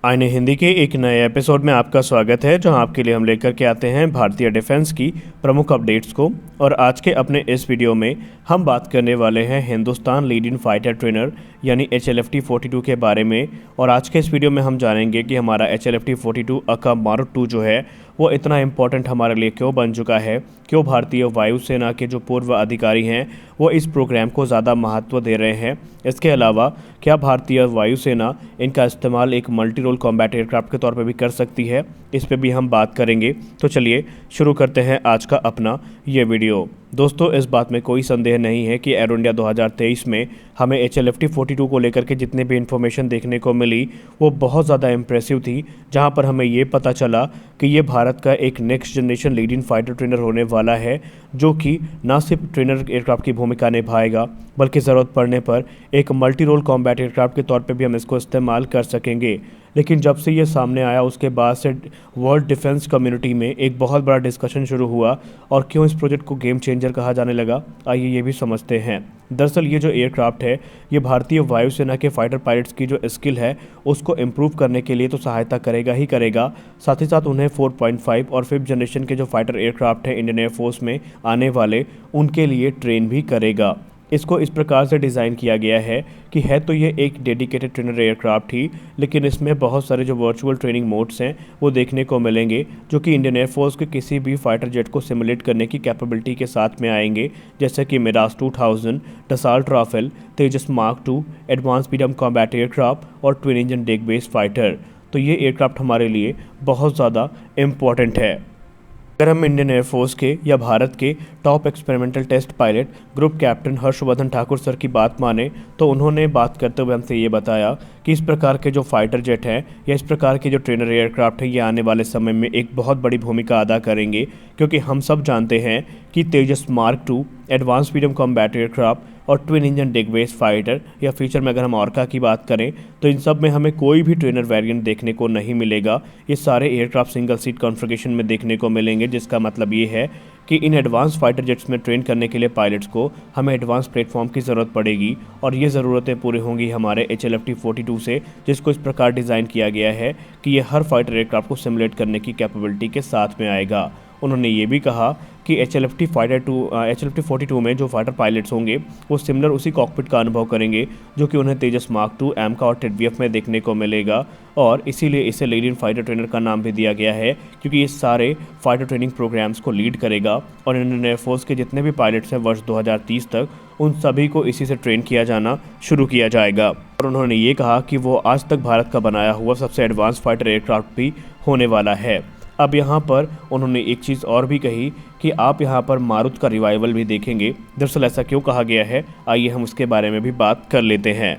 आईने हिंदी के एक नए एपिसोड में आपका स्वागत है, जहां आपके लिए हम लेकर के आते हैं भारतीय डिफेंस की प्रमुख अपडेट्स को। और आज के अपने इस वीडियो में हम बात करने वाले हैं हिंदुस्तान लीड फाइटर ट्रेनर यानी HLFT-42 के बारे में। और आज के इस वीडियो में हम जानेंगे कि हमारा HLFT-42 अका मारुत 2 जो है वो इतना इम्पोर्टेंट हमारे लिए क्यों बन चुका है, क्यों भारतीय वायुसेना के जो पूर्व अधिकारी हैं वो इस प्रोग्राम को ज़्यादा महत्व दे रहे हैं। इसके अलावा क्या भारतीय वायुसेना इनका इस्तेमाल एक मल्टी रोल कॉम्बैट एयरक्राफ्ट के तौर पर भी कर सकती है, इस पे भी हम बात करेंगे। तो चलिए शुरू करते हैं आज का अपना ये वीडियो। दोस्तों, इस बात में कोई संदेह नहीं है कि एरो इंडिया 2023 में हमें HLFT-42 को लेकर के जितने भी इन्फॉर्मेशन देखने को मिली वो बहुत ज़्यादा इम्प्रेसिव थी। जहां पर हमें ये पता चला कि ये भारत का एक next generation leading fighter trainer होने वाला है, जो कि न सिर्फ ट्रेनर एयरक्राफ्ट की भूमिका निभाएगा बल्कि ज़रूरत पड़ने पर एक मल्टी रोल कॉम्बैट एयरक्राफ्ट के तौर पे भी हम इसको इस्तेमाल कर सकेंगे। लेकिन जब से ये सामने आया उसके बाद से वर्ल्ड डिफेंस कम्युनिटी में एक बहुत बड़ा डिस्कशन शुरू हुआ। और क्यों इस प्रोजेक्ट को गेम चेंजर कहा जाने लगा, आइए ये भी समझते हैं। दरअसल ये जो एयरक्राफ्ट है ये भारतीय वायुसेना के फाइटर पायलट्स की जो स्किल है उसको इम्प्रूव करने के लिए तो सहायता करेगा ही करेगा, साथ ही साथ उन्हें 4.5 और 5th जनरेशन के जो फाइटर एयरक्राफ्ट हैं इंडियन एयरफोर्स में आने वाले उनके लिए ट्रेन भी करेगा। इसको इस प्रकार से डिज़ाइन किया गया है कि है तो ये एक डेडिकेटेड ट्रेनर एयरक्राफ्ट ही, लेकिन इसमें बहुत सारे जो वर्चुअल ट्रेनिंग मोड्स हैं वो देखने को मिलेंगे, जो कि इंडियन एयरफोर्स के किसी भी फाइटर जेट को सिमुलेट करने की कैपेबिलिटी के साथ में आएंगे, जैसे कि Mirage 2000, Dassault Rafale, Tejas Mark 2, advanced medium combat aircraft और twin engine deck based fighter. तो ये एयरक्राफ्ट हमारे लिए बहुत ज़्यादा इम्पॉर्टेंट है। अगर हम इंडियन एयरफोर्स के या भारत के top experimental test pilot group captain Harshvardhan Thakur sir की बात माने तो उन्होंने बात करते हुए हमसे ये बताया कि इस प्रकार के जो फाइटर जेट हैं या इस प्रकार के जो ट्रेनर एयरक्राफ्ट हैं ये आने वाले समय में एक बहुत बड़ी भूमिका अदा करेंगे, क्योंकि हम सब जानते हैं कि Tejas Mark 2 advanced medium combat aircraft और twin engine deck based fighter या फीचर में अगर हम ऑर्का की बात करें तो इन सब में हमें कोई भी ट्रेनर वेरिएंट देखने को नहीं मिलेगा। ये सारे एयरक्राफ्ट सिंगल सीट कॉन्फ़िगरेशन में देखने को मिलेंगे, जिसका मतलब ये है कि इन एडवांस फाइटर जेट्स में ट्रेन करने के लिए पायलट्स को हमें एडवांस प्लेटफॉर्म की ज़रूरत पड़ेगी। और ये ज़रूरतें पूरी होंगी हमारे HLFT-42 से, जिसको इस प्रकार डिज़ाइन किया गया है कि ये हर फाइटर एयरक्राफ्ट को सिमुलेट करने की कैपेबिलिटी के साथ में आएगा। उन्होंने ये भी कहा कि HLFT-42 में जो फाइटर पायलट्स होंगे वो सिमिलर उसी कॉकपिट का अनुभव करेंगे जो कि उन्हें तेजस मार्क 2 एमका और TDF में देखने को मिलेगा। और इसीलिए इसे लीडिंग फाइटर ट्रेनर का नाम भी दिया गया है, क्योंकि ये सारे फाइटर ट्रेनिंग प्रोग्राम्स को लीड करेगा। और इंडियन एयरफोर्स के जितने भी पायलट्स हैं वर्ष 2030 तक, उन सभी को इसी से ट्रेन किया जाना शुरू किया जाएगा। और उन्होंने ये कहा कि वो आज तक भारत का बनाया हुआ सबसे एडवांस फाइटर एयरक्राफ्ट भी होने वाला है। अब यहाँ पर उन्होंने एक चीज़ और भी कही कि आप यहाँ पर मारुत का रिवाइवल भी देखेंगे। दरअसल ऐसा क्यों कहा गया है, आइए हम उसके बारे में भी बात कर लेते हैं।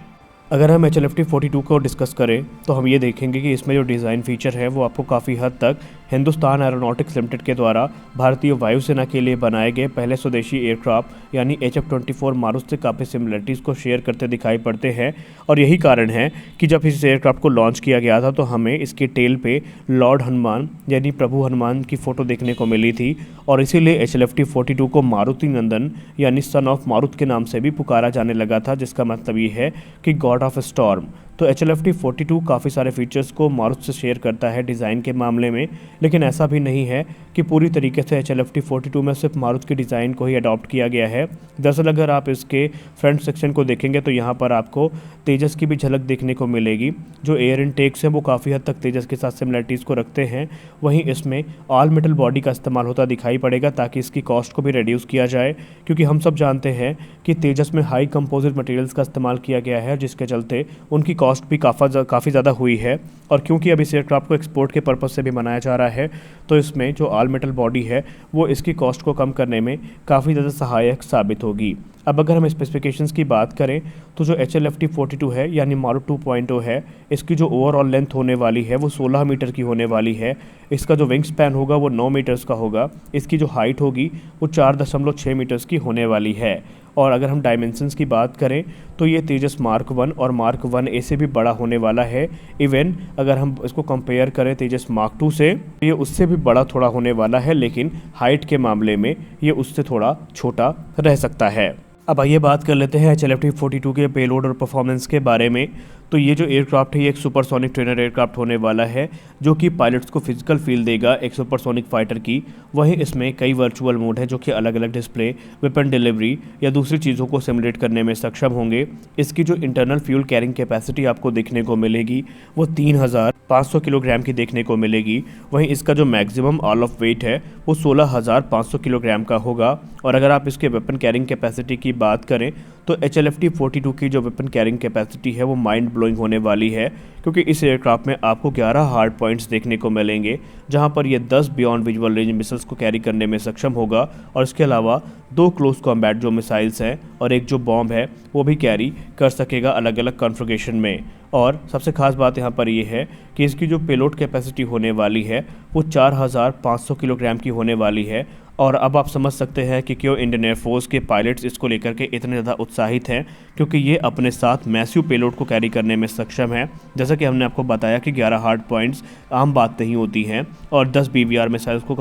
अगर हम HLFT-42 को डिस्कस करें तो हम ये देखेंगे कि इसमें जो डिज़ाइन फीचर है वो आपको काफ़ी हद तक हिंदुस्तान एरोनॉटिक्स लिमिटेड के द्वारा भारतीय वायुसेना के लिए बनाए गए पहले स्वदेशी एयरक्राफ्ट यानी HF-24 मारुत से काफ़ी सिमिलरिटीज़ को शेयर करते दिखाई पड़ते हैं। और यही कारण है कि जब इस एयरक्राफ्ट को लॉन्च किया गया था तो हमें इसके टेल पे लॉर्ड हनुमान यानी प्रभु हनुमान की फ़ोटो देखने को मिली थी। और इसीलिए HLFT-42 को मारुति नंदन यानी सन ऑफ मारुत के नाम से भी पुकारा जाने लगा था, जिसका मतलब ये है कि गॉड ऑफ स्टॉर्म। तो HLFT-42 काफ़ी सारे फीचर्स को मारुत से शेयर करता है डिज़ाइन के मामले में, लेकिन ऐसा भी नहीं है कि पूरी तरीके से HLFT-42 में सिर्फ मारुत की डिज़ाइन को ही अडॉप्ट किया गया है। दरअसल अगर आप इसके फ्रंट सेक्शन को देखेंगे तो यहाँ पर आपको तेजस की भी झलक देखने को मिलेगी। जो एयर इनटेक्स हैं वो काफ़ी हद तक तेजस के साथ सिमिलरिटीज़ को रखते हैं। वहीं इसमें ऑल मेटल बॉडी का इस्तेमाल होता दिखाई पड़ेगा ताकि इसकी कॉस्ट को भी रिड्यूस किया जाए, क्योंकि हम सब जानते हैं कि तेजस में हाई कंपोजिट मटेरियल्स का इस्तेमाल किया गया है, जिसके चलते उनकी कॉस्ट भी काफ़ी ज़्यादा हुई है। और क्योंकि अब इस एयरक्राफ्ट को एक्सपोर्ट के पर्पज़ से भी बनाया जा रहा है तो इसमें जो ऑल मेटल बॉडी है वो इसकी कॉस्ट को कम करने में काफ़ी ज़्यादा सहायक साबित होगी। अब अगर हम स्पेसिफिकेशंस की बात करें तो जो HLFT-42 है यानी मारुत 2.0 है, इसकी जो ओवरऑल लेंथ होने वाली है वो 16 मीटर की होने वाली है। इसका जो विंग स्पैन होगा वो 9 मीटर्स का होगा। इसकी जो हाइट होगी वो 4.6 मीटर्स की होने वाली है। और अगर हम डायमेंशंस की बात करें तो ये तेजस मार्क 1 और मार्क 1A से भी बड़ा होने वाला है। इवन अगर हम इसको कंपेयर करें तेजस मार्क 2 से, ये उससे भी बड़ा थोड़ा होने वाला है, लेकिन हाइट के मामले में ये उससे थोड़ा छोटा रह सकता है। अब आइए बात कर लेते हैं HLFT-42 के पेलोड और परफॉर्मेंस के बारे में। तो ये जो एयरक्राफ्ट है ये एक सुपरसोनिक ट्रेनर एयरक्राफ्ट होने वाला है जो कि पायलट्स को फिजिकल फील देगा एक सुपरसोनिक फाइटर की। वहीं इसमें कई वर्चुअल मोड हैं जो कि अलग अलग डिस्प्ले, वेपन डिलीवरी या दूसरी चीज़ों को सिमुलेट करने में सक्षम होंगे। इसकी जो इंटरनल फ्यूल कैरिंग कैपेसिटी आपको देखने को मिलेगी वो 3500 किलोग्राम की देखने को मिलेगी। वहीं इसका जो मैक्सिमम ऑल ऑफ वेट है वो 16,500 किलोग्राम का होगा। और अगर आप इसके वेपन कैरिंग कैपेसिटी की बात करें तो HLFT-42 की जो वेपन कैरिंग कैपेसिटी है वो माइंड ब्लोइंग होने वाली है, क्योंकि इस एयरक्राफ्ट में आपको 11 हार्ड पॉइंट्स देखने को मिलेंगे जहां पर ये 10 बियॉन्ड विजुअल रेंज मिसाइल्स को कैरी करने में सक्षम होगा। और इसके अलावा 2 क्लोज कॉम्बैट जो मिसाइल्स हैं और एक जो बॉम्ब है वो भी कैरी कर सकेगा अलग अलग कॉन्फ़िगरेशन में। और सबसे खास बात यहाँ पर यह है कि इसकी जो पेलोड कैपेसिटी होने वाली है वो 4,500 किलोग्राम की होने वाली है। और अब आप समझ सकते हैं कि क्यों इंडियन एयरफोर्स के पायलट्स इसको लेकर के इतने ज़्यादा उत्साहित हैं, क्योंकि ये अपने साथ मैसिव पेलोड को कैरी करने में सक्षम है। जैसा कि हमने आपको बताया कि 11 हार्ड पॉइंट्स आम बात नहीं होती हैं और 10 BVR मिसाइल्स को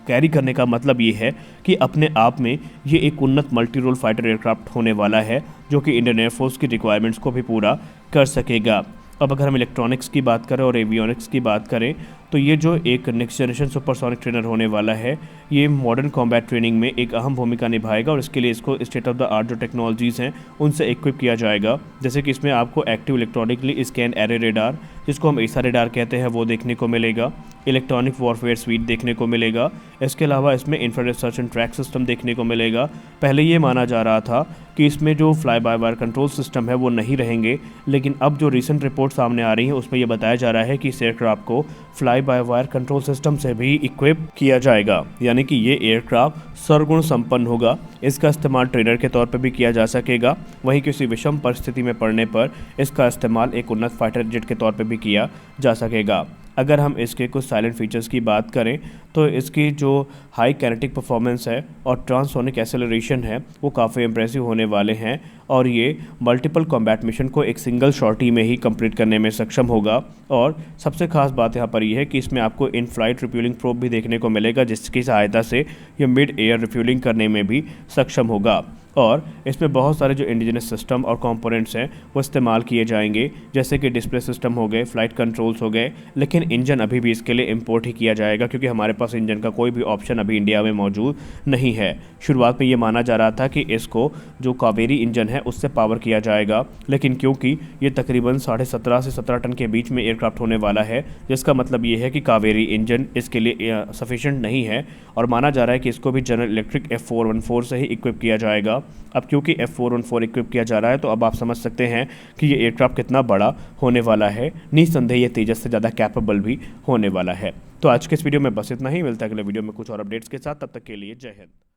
कैरी करने का मतलब ये है कि अपने आप में ये एक उन्नत मल्टी रोल फाइटर एयरक्राफ्ट होने वाला है जो कि इंडियन एयरफोर्स की रिक्वायरमेंट्स को भी पूरा कर सकेगा। अब अगर हम इलेक्ट्रॉनिक्स की बात करें और एवियोनिक्स की बात करें तो ये जो एक नेक्स्ट जनरेशन सुपरसोनिक ट्रेनर होने वाला है ये मॉडर्न कॉम्बैट ट्रेनिंग में एक अहम भूमिका निभाएगा और इसके लिए इसको स्टेट ऑफ द आर्ट जो टेक्नोलॉजीज़ हैं उनसे इक्विप किया जाएगा। जैसे कि इसमें आपको active electronically scan array radar, जिसको हम एसा रेडार कहते हैं, वो देखने को मिलेगा। इलेक्ट्रॉनिक वॉरफेयर स्वीट देखने को मिलेगा। इसके अलावा इसमें infrared search and track system देखने को मिलेगा। पहले ये माना जा रहा था कि इसमें जो fly by wire control system है वो नहीं रहेंगे, लेकिन अब जो रिसेंट रिपोर्ट सामने आ रही है उसमें यह बताया जा रहा है कि इस एयरक्राफ्ट को fly by wire control system से भी इक्विप किया जाएगा, यानी कि ये एयरक्राफ्ट सर्वगुण संपन्न होगा। इसका इस्तेमाल ट्रेनर के तौर पर भी किया जा सकेगा, वहीं किसी विषम परिस्थिति में पड़ने पर इसका इस्तेमाल एक उन्नत फाइटर जेट के तौर पर भी किया जा सकेगा। अगर हम इसके कुछ साइलेंट फीचर्स की बात करें तो इसकी जो हाई काइनेटिक परफॉर्मेंस है और ट्रांससोनिक एक्सेलरेशन है वो काफ़ी इंप्रेसिव होने वाले हैं और ये मल्टीपल कॉम्बैट मिशन को एक सिंगल शॉटी में ही कंप्लीट करने में सक्षम होगा। और सबसे खास बात यहाँ पर यह है कि इसमें आपको इन फ्लाइट रिफ्यूलिंग प्रोब भी देखने को मिलेगा, जिसकी सहायता से ये मिड एयर रिफ्यूलिंग करने में भी सक्षम होगा। और इसमें बहुत सारे जो इंडिजिनस सिस्टम और कंपोनेंट्स हैं वो इस्तेमाल किए जाएंगे, जैसे कि डिस्प्ले सिस्टम हो गए, फ्लाइट कंट्रोल्स हो गए, लेकिन इंजन अभी भी इसके लिए इंपोर्ट ही किया जाएगा क्योंकि हमारे पास इंजन का कोई भी ऑप्शन अभी इंडिया में मौजूद नहीं है। शुरुआत में ये माना जा रहा था कि इसको जो कावेरी इंजन है उससे पावर किया जाएगा, लेकिन क्योंकि ये तकरीबन 17.5 से 17 टन के बीच में एयरक्राफ्ट होने वाला है, जिसका मतलब ये है कि कावेरी इंजन इसके लिए सफिशेंट नहीं है और माना जा रहा है कि इसको भी जनरल इलेक्ट्रिक F414 से ही इक्विप किया जाएगा। अब क्योंकि F414 इक्विप किया जा रहा है तो अब आप समझ सकते हैं कि ये एयरक्राफ्ट कितना बड़ा होने वाला है। निस्संदेह ये तेजस से ज़्यादा कैपेबल भी होने वाला है। तो आज के इस वीडियो में बस इतना ही, मिलता है अगले वीडियो में कुछ और अपडेट्स के साथ। तब तक के लिए जय हिंद।